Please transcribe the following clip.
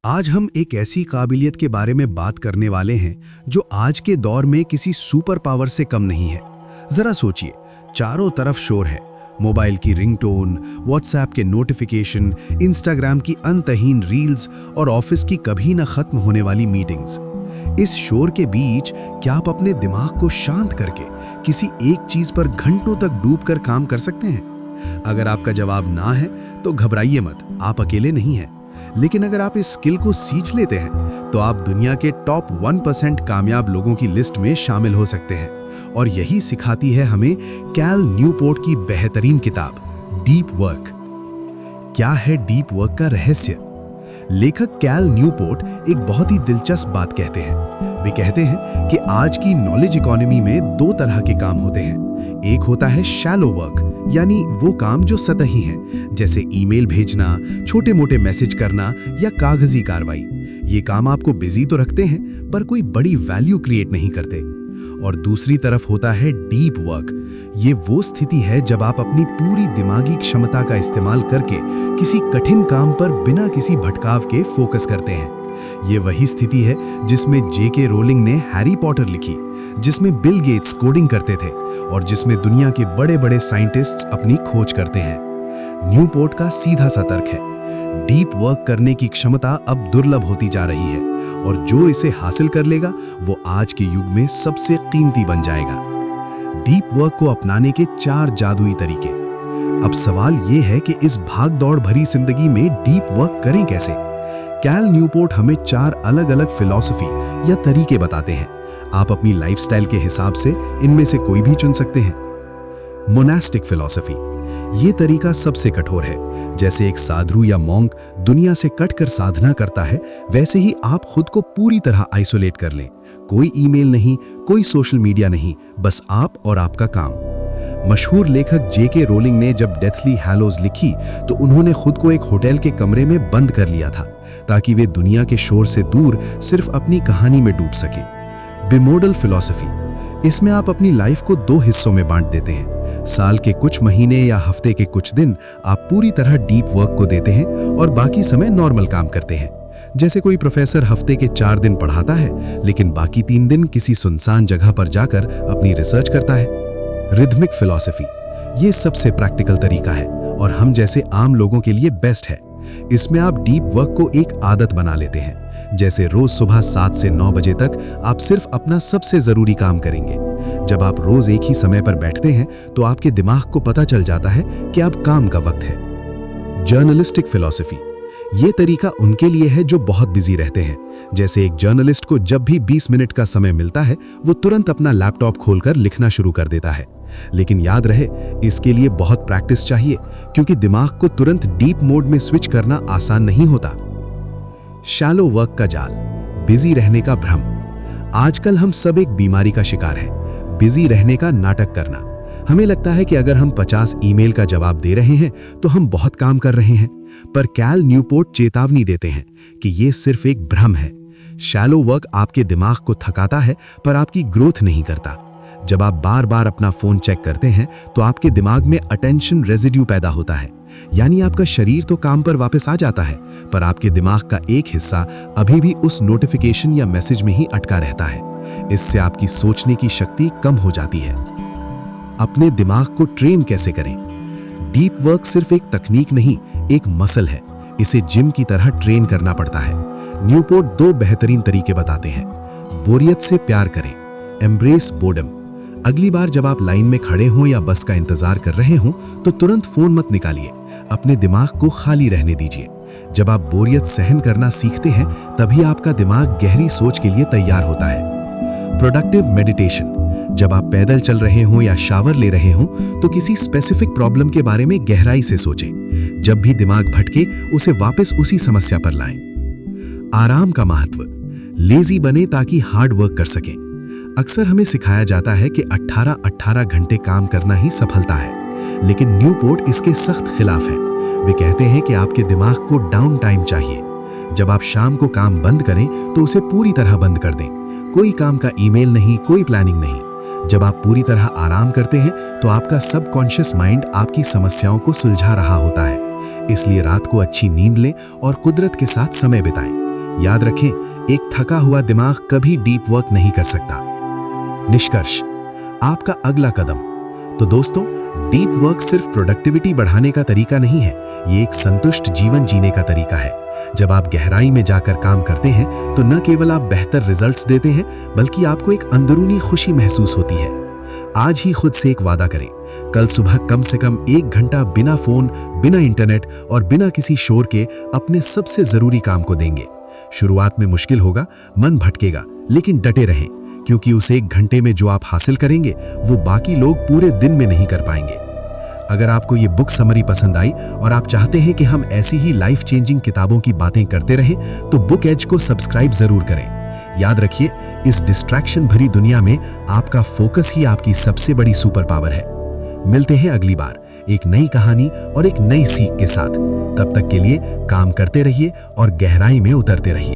आज हम एक ऐसी काबिलियत के बारे में बात करने वाले हैं जो आज के दौर में किसी सुपर पावर से कम नहीं है। जरा सोचिए, चारों तरफ शोर है, मोबाइल की रिंगटोन, व्हाट्सएप के नोटिफिकेशन, इंस्टाग्राम की अंतहीन रील्स और ऑफिस की कभी न खत्म होने वाली मीटिंग्स। इस शोर के बीच क्या आप अपने दिमाग को शांत करके किसी एक चीज पर घंटों तक डूबकर काम कर सकते हैं? अगर आपका जवाब ना है तो घबराइए मत, आप अकेले नहीं हैं। लेकिन अगर आप इस स्किल को सीख लेते हैं तो आप दुनिया के टॉप 1% कामयाब लोगों की लिस्ट में शामिल हो सकते हैं। और यही सिखाती है हमें कैल न्यूपोर्ट की बेहतरीन किताब डीप वर्क। क्या है डीप वर्क का रहस्य? लेखक कैल न्यूपोर्ट एक बहुत ही दिलचस्प बात कहते हैं। वे कहते हैं कि आज की नॉलेज इकोनॉमी में दो तरह के काम होते हैं। एक होता है शैलो वर्क, यानी वो काम जो सतही हैं, जैसे ईमेल भेजना, छोटे मोटे मैसेज करना या कागजी कार्रवाई। ये काम आपको बिजी तो रखते हैं पर कोई बड़ी वैल्यू क्रिएट नहीं करते। और दूसरी तरफ होता है डीप वर्क। ये वो स्थिति है जब आप अपनी पूरी दिमागी क्षमता का इस्तेमाल करके किसी कठिन काम पर बिना किसी भटकाव के फोकस करते हैं। ये वही स्थिति है जिसमें जेके रोलिंग ने हैरी पॉटर लिखी, जिसमें बिल गेट्स कोडिंग करते थे और जिसमें दुनिया के बड़े बड़े साइंटिस्ट्स अपनी खोज करते हैं। न्यूपोर्ट का सीधा सा तर्क है, डीप वर्क करने की क्षमता अब दुर्लभ होती जा रही है और जो इसे हासिल कर लेगा वो आज के युग में सबसे कीमती बन जाएगा। डीप वर्क को अपनाने के 4 जादुई तरीके। अब सवाल ये है कि इस भाग-दौड़ भरी जिंदगी में डीप वर्क करें कैसे? कैल न्यूपोर्ट हमें 4 अलग-अलग फिलॉसफी या तरीके बताते हैं। आप अपनी लाइफस्टाइल के हिसाब से इनमें से कोई भी चुन सकते हैं। मोनास्टिक फिलॉसफी, ये तरीका सबसे कठोर है। जैसे एक साधु या मॉन्क दुनिया से कटकर साधना करता है, वैसे ही आप खुद को पूरी तरह आइसोलेट कर लें। कोई ईमेल नहीं, कोई सोशल मीडिया नहीं, बस आप और आपका काम। मशहूर लेखक जेके रोलिंग ने जब डेथली हैलोज लिखी तो उन्होंने खुद को एक होटल के कमरे में बंद कर लिया था ताकि वे दुनिया के शोर से दूर सिर्फ अपनी कहानी में डूब सके। बिमोडल फिलॉसफी, इसमें आप अपनी लाइफ को 2 हिस्सों में बांट देते हैं। साल के कुछ महीने या हफ्ते के कुछ दिन आप पूरी तरह डीप वर्क को देते हैं और बाकी समय नॉर्मल काम करते हैं। जैसे कोई प्रोफेसर हफ्ते के 4 दिन पढ़ाता है लेकिन बाकी 3 दिन किसी सुनसान जगह पर जाकर अपनी रिसर्च करता है। रिदमिक फिलॉसफी, ये सबसे प्रैक्टिकल तरीका है और हम जैसे आम लोगों के लिए बेस्ट है। इसमें आप डीप वर्क को एक आदत बना लेते हैं। जैसे रोज सुबह 7 से 9 बजे तक आप सिर्फ अपना सबसे जरूरी काम करेंगे। जब आप रोज एक ही समय पर बैठते हैं तो आपके दिमाग को पता चल जाता है कि अब काम का वक्त है। जर्नलिस्टिक फिलॉसफी, ये तरीका उनके लिए है जो बहुत बिजी रहते हैं। जैसे एक जर्नलिस्ट को जब भी 20 मिनट का समय मिलता है वो तुरंत अपना लैपटॉप खोलकर लिखना शुरू कर देता है। लेकिन याद रहे, इसके लिए बहुत प्रैक्टिस चाहिए क्योंकि दिमाग को तुरंत डीप मोड में स्विच करना आसान नहीं होता। शैलो वर्क का जाल, बिजी रहने का भ्रम। आजकल हम सब एक बीमारी का शिकार हैं, बिजी रहने का नाटक करना। हमें लगता है कि अगर हम 50 ईमेल का जवाब दे रहे हैं तो हम बहुत काम कर रहे हैं, पर कैल न्यूपोर्ट चेतावनी देते हैं कि यह सिर्फ एक भ्रम है। शैलो वर्क आपके दिमाग को थकाता है पर आपकी ग्रोथ नहीं करता। जब आप बार बार अपना फोन चेक करते हैं तो आपके दिमाग में अटेंशन रेजिड्यू पैदा होता है, यानी आपका शरीर तो काम पर वापस आ जाता है पर आपके दिमाग का एक हिस्सा अभी भी उस नोटिफिकेशन या मैसेज में ही अटका रहता है। इससे आपकी सोचने की शक्ति कम हो जाती है। अपने दिमाग को ट्रेन कैसे करें? डीप वर्क सिर्फ एक तकनीक नहीं, एक मसल है। इसे जिम की तरह ट्रेन करना पड़ता है। न्यूपोर्ट 2 बेहतरीन तरीके बताते हैं। बोरियत से प्यार करें, एम्ब्रेस बोर्डम। अगली बार जब आप लाइन में खड़े हों या बस का इंतजार कर रहे हों तो तुरंत फोन मत निकालिए, अपने दिमाग को खाली रहने दीजिए। जब आप बोरियत सहन करना सीखते हैं तभी आपका दिमाग गहरी सोच के लिए तैयार होता है। प्रोडक्टिव मेडिटेशन, जब आप पैदल चल रहे हों या शावर ले रहे हों तो किसी स्पेसिफिक प्रॉब्लम के बारे में गहराई से सोचें। जब भी दिमाग भटके उसे वापस उसी समस्या पर लाएं। आराम का महत्व, लेजी बने ताकि हार्ड वर्क कर सकें। अक्सर हमें सिखाया जाता है कि 18-18 घंटे काम करना ही सफलता है, लेकिन न्यूपोर्ट इसके सख्त खिलाफ है। वे कहते हैं कि आपके दिमाग को डाउन टाइम चाहिए। जब आप शाम को काम बंद करें तो उसे पूरी तरह बंद कर दें। कोई काम का ईमेल नहीं, कोई प्लानिंग नहीं। जब आप पूरी तरह आराम करते हैं तो आपका सबकॉन्शियस माइंड आपकी समस्याओं को सुलझा रहा होता है। इसलिए रात को अच्छी नींद लें और कुदरत के साथ समय बिताएं। याद रखें, एक थका हुआ दिमाग कभी डीप वर्क नहीं कर सकता। निष्कर्ष, आपका अगला कदम। तो दोस्तों, डीप वर्क सिर्फ प्रोडक्टिविटी बढ़ाने का तरीका नहीं है, ये एक संतुष्ट जीवन जीने का तरीका है। जब आप गहराई में जाकर काम करते हैं तो न केवल आप बेहतर रिजल्ट्स देते हैं, बल्कि आपको एक अंदरूनी खुशी महसूस होती है। आज ही खुद से एक वादा करें, कल सुबह कम से कम 1 घंटा बिना फोन, बिना इंटरनेट और बिना किसी शोर के अपने सबसे जरूरी काम को देंगे। शुरुआत में मुश्किल होगा, मन भटकेगा, लेकिन डटे रहें, क्योंकि उस 1 घंटे में जो आप हासिल करेंगे वो बाकी लोग पूरे दिन में नहीं कर पाएंगे। अगर आपको ये बुक समरी पसंद आई और आप चाहते हैं कि हम ऐसी ही लाइफ चेंजिंग किताबों की बातें करते रहें, तो बुक एज को सब्सक्राइब जरूर करें। याद रखिए, इस डिस्ट्रैक्शन भरी दुनिया में आपका फोकस ही आपकी सबसे बड़ी सुपर पावर है। मिलते हैं अगली बार एक नई कहानी और एक नई सीख के साथ। तब तक के लिए काम करते रहिए और गहराई में उतरते रहिए।